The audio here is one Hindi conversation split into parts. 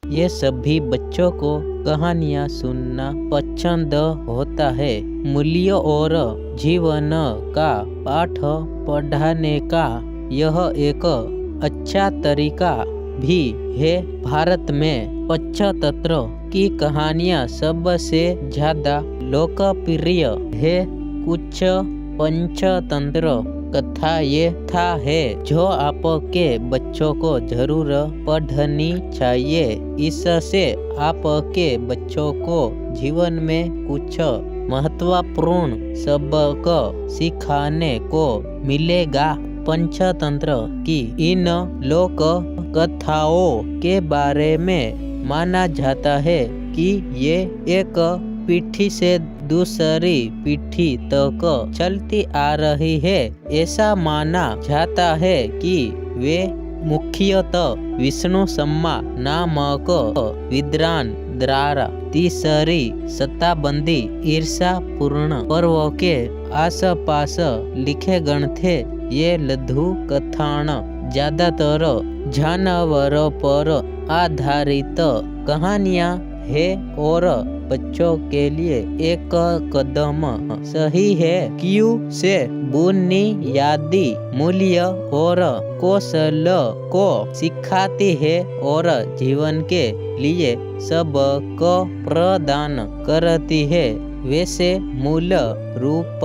ये सभी बच्चों को कहानियाँ सुनना पसंद होता है। मूल्यों और जीवन का पाठ पढ़ाने का यह एक अच्छा तरीका भी है। भारत में पंचतंत्र की कहानियाँ सबसे ज्यादा लोकप्रिय है। कुछ पंचतंत्र कथा ये था है जो आपके बच्चों को जरूर पढ़नी चाहिए। इससे आपके बच्चों को जीवन में कुछ महत्वपूर्ण सबक सिखाने को मिलेगा। पंचतंत्र की इन लोक कथाओं के बारे में माना जाता है कि ये एक पीढ़ी से दूसरी पीढ़ी तक चलती आ रही है। ऐसा माना जाता है कि वे मुख्यतः विष्णु सम्मा नामक विद्वान द्वारा तीसरी शताब्दी ईर्षा पूर्ण पर्व के आसपास लिखे गए थे। ये लघु कथान ज्यादातर जानवरों पर आधारित कहानियाँ है और बच्चों के लिए एक कदम सही है। क्यों से बुनियादी मूल्य और कौशल को सिखाती है और जीवन के लिए सबक प्रदान करती है। वैसे मूल रूप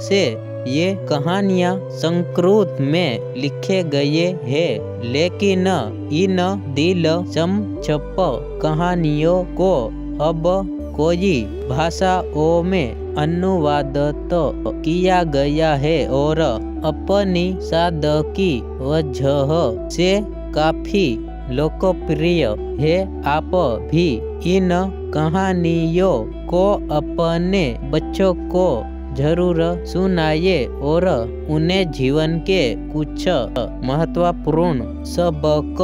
से ये कहानियाँ संस्कृत में लिखे गए हैं, लेकिन इन दिलचस्प कहानियों को अब कई भाषाओं में अनुवादित किया गया है और अपनी सादगी वजह से काफी लोकप्रिय है। आप भी इन कहानियों को अपने बच्चों को जरूर सुनाइए और उन्हें जीवन के कुछ महत्वपूर्ण सबक